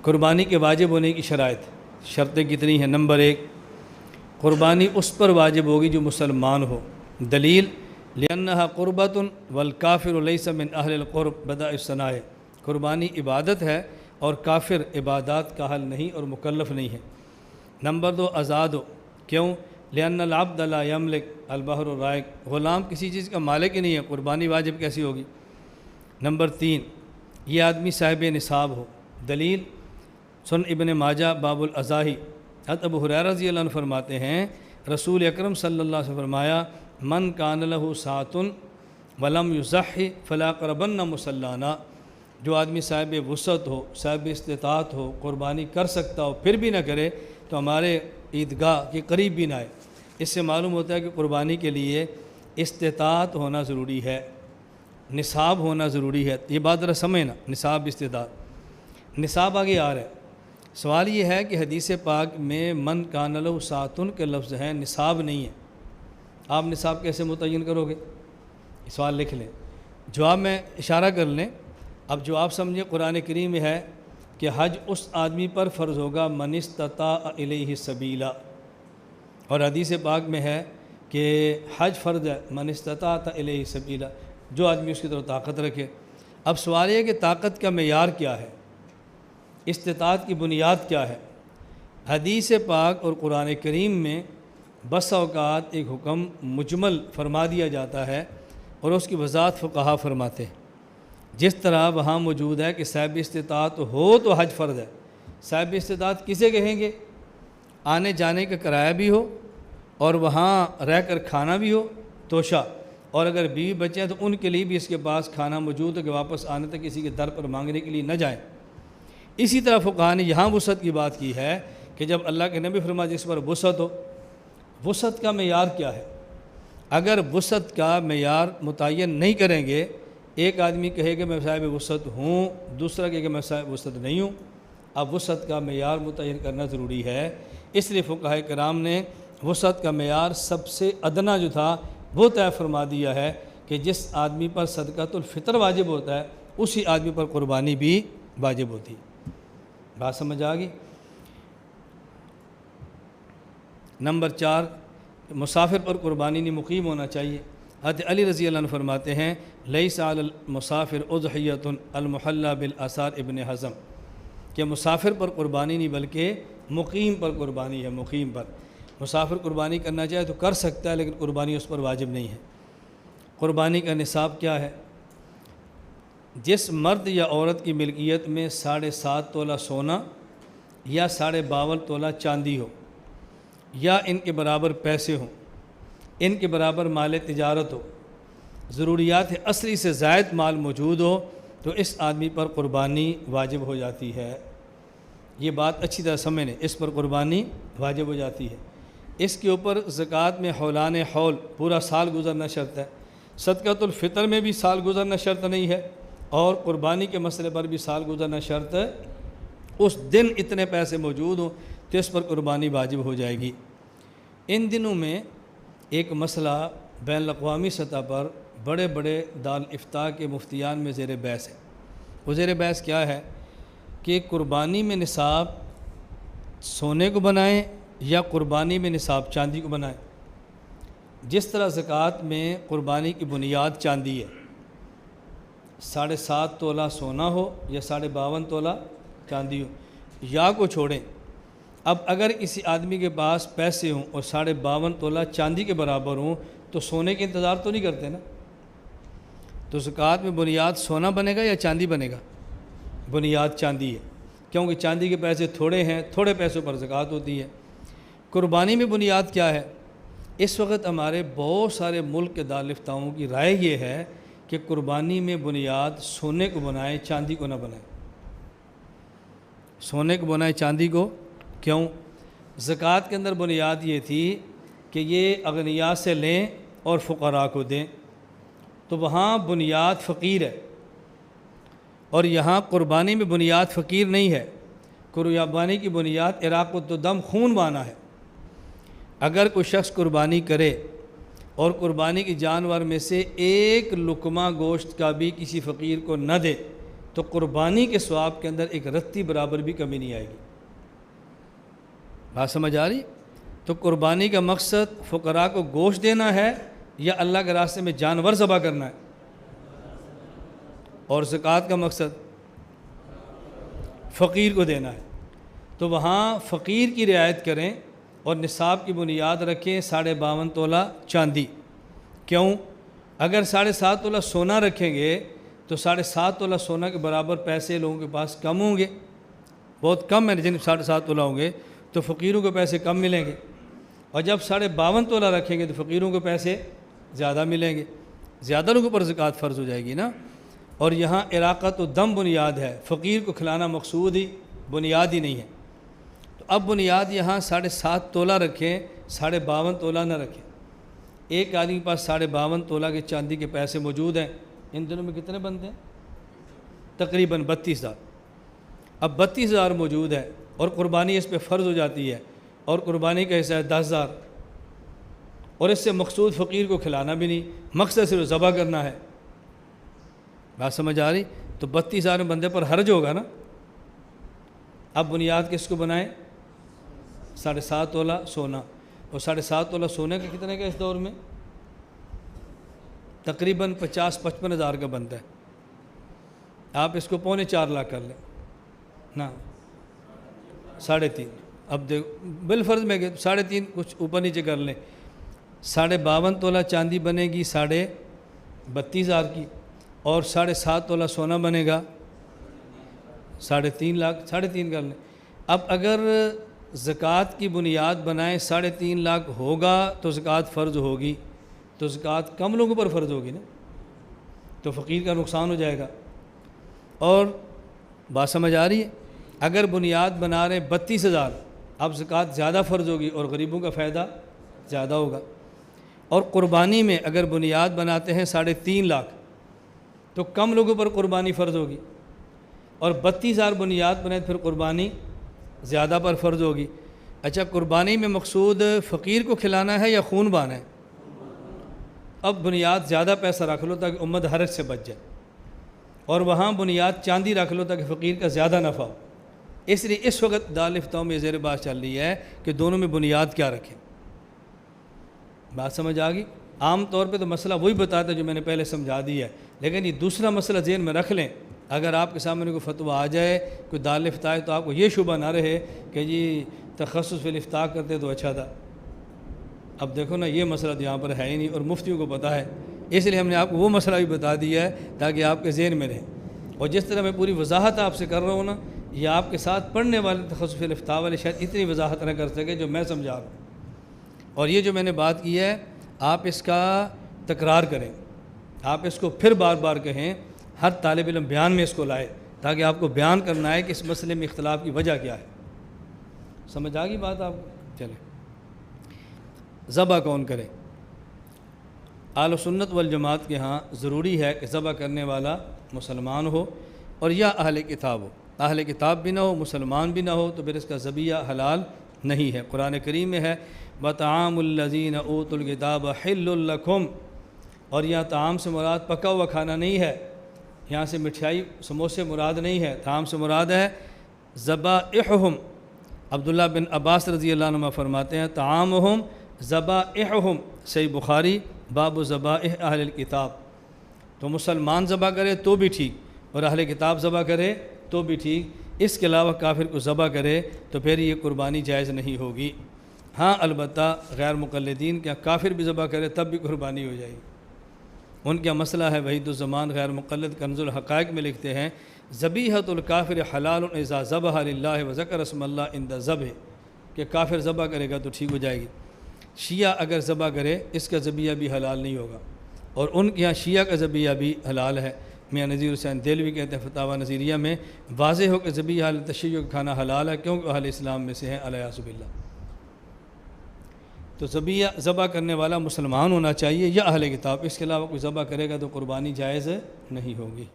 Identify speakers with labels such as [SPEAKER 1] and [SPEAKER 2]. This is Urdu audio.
[SPEAKER 1] قربانی کے واجب ہونے کی شرطیں کتنی ہیں؟ نمبر 1، قربانی اس پر واجب ہوگی جو مسلمان ہو۔ دلیل لِأَنَّهَا قُرْبَةٌ وَالْكَافِرُ لَيْسَ مِنْ أَهْلِ الْقُرْبِ بدأ الثناء، قربانی عبادت ہے اور کافر عبادات کا حل نہیں اور مکلف نہیں ہے۔ نمبر 2، آزاد ہو، کیوں؟ لِأَنَّ الْعَبْدَ لَا يَمْلِكُ الْبَحْرُ الرَّائِقُ، غلام کسی چیز کا مالک ہی نہیں ہے، قربانی واجب کیسی ہوگی؟ نمبر 3، یہ آدمی صاحب نصاب ہو۔ دلیل سن ابن ماجہ باب الاضاحی، حضرت ابو ہریرہ رضی اللہ عنہ فرماتے ہیں رسول اکرم صلی اللہ علیہ وسلم فرمایا من کان لہ ساعۃ ولم یضحی فلا یقربن مصلانا، جو آدمی صاحب وسعت ہو، صاحب استطاعت ہو، قربانی کر سکتا ہو پھر بھی نہ کرے تو ہمارے عیدگاہ کے قریب بھی نہ آئے۔ اس سے معلوم ہوتا ہے کہ قربانی کے لیے استطاعت ہونا ضروری ہے، نصاب ہونا ضروری ہے۔ یہ بات ذرا سمجھنا، نصاب استطاعت، نصاب آگے آ رہا ہے۔ سوال یہ ہے کہ حدیث پاک میں من کان لہ ساعۃ کے لفظ ہیں، نصاب نہیں ہے، آپ نصاب کیسے متعین کرو گے؟ سوال لکھ لیں، جواب میں اشارہ کر لیں۔ اب جواب سمجھیں، قرآن کریم میں ہے کہ حج اس آدمی پر فرض ہوگا من استطاع الیہ سبیلا، اور حدیث پاک میں ہے کہ حج فرض ہے من استطاع الیہ سبیلا، جو آدمی اس کی طرف طاقت رکھے۔ اب سوال یہ ہے کہ طاقت کا معیار کیا ہے، استطاعت کی بنیاد کیا ہے؟ حدیث پاک اور قرآن کریم میں بس اوقات ایک حکم مجمل فرما دیا جاتا ہے اور اس کی وضاحت فقہا فرماتے ہیں۔ جس طرح وہاں موجود ہے کہ صاحب استطاعت ہو تو حج فرض ہے، صاحب استطاعت کسے کہیں گے؟ آنے جانے کا کرایہ بھی ہو اور وہاں رہ کر کھانا بھی ہو توشہ، اور اگر بیوی بچے ہیں تو ان کے لیے بھی اس کے پاس کھانا موجود ہے کہ واپس آنے تک کسی کے در پر مانگنے کے لیے نہ جائیں۔ اسی طرح فقہا نے یہاں وسعت کی بات کی ہے کہ جب اللہ کے نبی فرمایا جس پر وسعت ہو، وسعت کا معیار کیا ہے؟ اگر وسعت کا معیار متعین نہیں کریں گے، ایک آدمی کہے کہ میں صاحب وسعت ہوں، دوسرا کہے کہ میں صاحب وسعت نہیں ہوں، اب وسعت کا معیار متعین کرنا ضروری ہے۔ اس لیے فقہاء کرام نے وسعت کا معیار سب سے ادنا جو تھا وہ طے فرما دیا ہے کہ جس آدمی پر صدقۃ الفطر واجب ہوتا ہے اسی آدمی پر قربانی بھی واجب ہوتی ہے۔ بات سمجھ آ گئی؟ نمبر 4، مسافر پر قربانی نہیں، مقیم ہونا چاہیے۔ حضرت علی رضی اللہ عنہ فرماتے ہیں لیس علی المسافر اضحیۃ المحلی بالآثار ابن حزم، کہ مسافر پر قربانی نہیں بلکہ مقیم پر قربانی ہے۔ مقیم پر مسافر قربانی کرنا چاہے تو کر سکتا ہے، لیکن قربانی اس پر واجب نہیں ہے۔ قربانی کا نصاب کیا ہے؟ جس مرد یا عورت کی ملکیت میں 7.5 تولہ سونا یا 52.5 تولہ چاندی ہو، یا ان کے برابر پیسے ہوں، ان کے برابر مال تجارت ہو، ضروریات اصلی سے زائد مال موجود ہو، تو اس آدمی پر قربانی واجب ہو جاتی ہے۔ یہ بات اچھی طرح سمجھیں، اس پر قربانی واجب ہو جاتی ہے۔ اس کے اوپر زکوٰۃ میں حولان حول پورا سال گزرنا شرط ہے، صدقۃ الفطر میں بھی سال گزرنا شرط نہیں ہے، اور قربانی کے مسئلے پر بھی سال گزرنا شرط ہے۔ اس دن اتنے پیسے موجود ہوں تو اس پر قربانی واجب ہو جائے گی۔ ان دنوں میں ایک مسئلہ بین الاقوامی سطح پر بڑے بڑے دارالافتاء کے مفتیان میں زیر بحث ہے۔ وہ زیر بحث کیا ہے کہ قربانی میں نصاب سونے کو بنائیں یا قربانی میں نصاب چاندی کو بنائیں۔ جس طرح زکوٰۃ میں قربانی کی بنیاد چاندی ہے، 7.5 تولہ سونا ہو یا 52.5 تولہ چاندی ہو، یا کو چھوڑیں۔ اب اگر کسی آدمی کے پاس پیسے ہوں اور 52.5 تولہ چاندی کے برابر ہوں تو سونے کے انتظار تو نہیں کرتے نا، تو زکوٰۃ میں بنیاد سونا بنے گا یا چاندی بنے گا؟ بنیاد چاندی ہے، کیونکہ چاندی کے پیسے تھوڑے ہیں، تھوڑے پیسوں پر زکوٰۃ ہوتی ہے۔ قربانی میں بنیاد کیا ہے؟ اس وقت ہمارے بہت سارے ملک کے دارالافتاؤں کی رائے یہ ہے کہ قربانی میں بنیاد سونے کو بنائیں، چاندی کو نہ بنائیں۔ سونے کو بنائیں، چاندی کو کیوں؟ زکوٰۃ کے اندر بنیاد یہ تھی کہ یہ اغنیاء سے لیں اور فقراء کو دیں، تو وہاں بنیاد فقیر ہے، اور یہاں قربانی میں بنیاد فقیر نہیں ہے۔ قربانی کی بنیاد عراق الدم، خون بہانا ہے۔ اگر کوئی شخص قربانی کرے اور قربانی کی جانور میں سے ایک لقمہ گوشت کا بھی کسی فقیر کو نہ دے تو قربانی کے ثواب کے اندر ایک رتی برابر بھی کمی نہیں آئے گی۔ بات سمجھ آ رہی؟ تو قربانی کا مقصد فقراء کو گوشت دینا ہے یا اللہ کے راستے میں جانور ذبح کرنا ہے؟ اور زکوٰۃ کا مقصد فقیر کو دینا ہے۔ تو وہاں فقیر کی رعایت کریں اور نصاب کی بنیاد رکھیں 52.5 تولہ چاندی۔ کیوں؟ اگر 7.5 تولہ سونا رکھیں گے تو 7.5 تولہ سونا کے برابر پیسے لوگوں کے پاس کم ہوں گے، بہت کم ہیں جن 7.5 تولہ ہوں گے، تو فقیروں کو پیسے کم ملیں گے۔ اور جب 52.5 تولہ رکھیں گے تو فقیروں کو پیسے زیادہ ملیں گے، زیادہ لوگوں پر زکوٰۃ فرض ہو جائے گی نا۔ اور یہاں عراقت و دم بنیاد ہے، فقیر کو کھلانا مقصود ہی بنیاد ہی نہیں ہے۔ تو اب بنیاد یہاں 7.5 تولہ رکھیں، 52.5 تولہ نہ رکھیں۔ ایک آدمی کے پاس 52.5 تولہ کے چاندی کے پیسے موجود ہیں، ان دنوں میں کتنے بنتے ہیں؟ تقریباً 32,000۔ اب 32,000 موجود ہے اور قربانی اس پہ فرض ہو جاتی ہے، اور قربانی کا حصہ ہے 10,000، اور اس سے مقصود فقیر کو کھلانا بھی نہیں، مقصد صرف ذبح کرنا ہے۔ بات سمجھ آ رہی؟ تو 32,000 بندے پر حرج ہوگا نا۔ اب بنیاد کس کو بنائیں؟ 7.5 تولہ سونا، اور 7.5 تولہ سونے کا کتنے کا اس دور میں؟ تقریباً 50-55 ہزار کا بنتا ہے۔ آپ اس کو 3.25 لاکھ کر لیں نا، 3.5۔ اب دیکھو بالفرض میں کہ 3.5 کچھ اوپر نیچے کر لیں، 52.5 تولہ چاندی بنے گی 32,000 کی، اور 7.5 تولہ سونا بنے گا 3.5 لاکھ، 3.5 کر لیں۔ اب اگر زکوٰۃ کی بنیاد بنائیں 3.5 لاکھ ہوگا تو زکوٰۃ فرض ہوگی، تو زکوٰۃ کم لوگوں پر فرض ہوگی نا، تو فقیر کا نقصان ہو جائے گا۔ اور بات سمجھ آ رہی ہے؟ اگر بنیاد بنا رہے 32,000، اب زکوٰۃ زیادہ فرض ہوگی اور غریبوں کا فائدہ زیادہ ہوگا۔ اور قربانی میں اگر بنیاد بناتے ہیں 3.5 لاکھ تو کم لوگوں پر قربانی فرض ہوگی، اور 32,000 بنیاد بنائے پھر قربانی زیادہ پر فرض ہوگی۔ اچھا، قربانی میں مقصود فقیر کو کھلانا ہے یا خون بہانا ہے؟ اب بنیاد زیادہ پیسہ رکھ لو تاکہ امت حرج سے بچ جائے، اور وہاں بنیاد چاندی رکھ لو تاکہ فقیر کا زیادہ نفع ہو۔ اس لیے اس وقت دارالفتاؤں میں زیر بات چل رہی ہے کہ دونوں میں بنیاد کیا رکھیں۔ بات سمجھ آ گئی؟ عام طور پہ تو مسئلہ وہی بتاتا ہے جو میں نے پہلے سمجھا دیا ہے، لیکن یہ دوسرا مسئلہ ذہن میں رکھ لیں، اگر آپ کے سامنے کوئی فتویٰ آ جائے، کوئی دارالفتاء ہے، تو آپ کو یہ شبہ نہ رہے کہ جی تخصص فی الافتاء کرتے تو اچھا تھا۔ اب دیکھو نا، یہ مسئلہ تو یہاں پر ہے ہی نہیں اور مفتیوں کو پتہ ہے، اس لیے ہم نے آپ کو وہ مسئلہ بھی بتا دیا ہے تاکہ آپ کے ذہن میں رہے۔ اور جس طرح میں پوری وضاحت آپ سے کر رہا ہوں نا، یہ آپ کے ساتھ پڑھنے والے تخصص فی الافتاء والے شاید اتنی وضاحت نہ کر سکے جو میں سمجھا رہا ہوں۔ اور یہ جو میں نے بات کی ہے، آپ اس کا تکرار کریں، آپ اس کو پھر بار بار کہیں، ہر طالب علم بیان میں اس کو لائے تاکہ آپ کو بیان کرنا ہے کہ اس مسئلے میں اختلاف کی وجہ کیا ہے۔ سمجھ آ گئی بات آپ کو؟ چلیں، ذبح کون کرے؟ اہل سنت والجماعت کے ہاں ضروری ہے کہ ذبح کرنے والا مسلمان ہو اور یا اہل کتاب ہو۔ اہل کتاب بھی نہ ہو، مسلمان بھی نہ ہو تو پھر اس کا ذبیحہ حلال نہیں ہے۔ قرآن کریم میں ہے وَطَعَامُ الَّذِينَ أُوتُوا الْكِتَابَ حِلٌّ لَكُمْ، اور یہاں طعام سے مراد پکا ہوا کھانا نہیں ہے، یہاں سے مٹھائی سموسے مراد نہیں ہے، طعام سے مراد ہے ذبائحہم۔ عبداللہ بن عباس رضی اللہ عنہ فرماتے ہیں طعامہم ذبائحہم، صحیح بخاری باب ذبائح اہل الکتاب۔ تو مسلمان ذبح کرے تو بھی ٹھیک، اور اہل کتاب ذبح کرے تو بھی ٹھیک، اس کے علاوہ کافر کو ذبح کرے تو پھر یہ قربانی جائز نہیں ہوگی۔ ہاں البتہ غیر مقلدین کیا کافر بھی ذبح کرے تب بھی قربانی ہو جائے گی، ان کا مسئلہ ہے۔ وحید الزمان غیر مقلد کنز الحقائق میں لکھتے ہیں ذبیحۃ الکافر حلال اذا ذبح للہ وذکر اسم اللہ عند ذبح، کہ کافر ذبح کرے گا تو ٹھیک ہو جائے گی۔ شیعہ اگر ذبح کرے اس کا ذبیحہ بھی حلال نہیں ہوگا، اور ان کے یہاں شیعہ کا ذبیحہ بھی حلال ہے۔ میاں نذیر حسین دہلوی کہتے ہیں فتاویٰ نظیریہ میں واضح ہو کہ ذبیحہ اہل تشیع کا کھانا حلال ہے کیونکہ اہل اسلام میں سے ہیں الیاذ باللہ۔ تو ذبح کرنے والا مسلمان ہونا چاہیے یا اہل کتاب، اس کے علاوہ کوئی ذبح کرے گا تو قربانی جائز نہیں ہوگی۔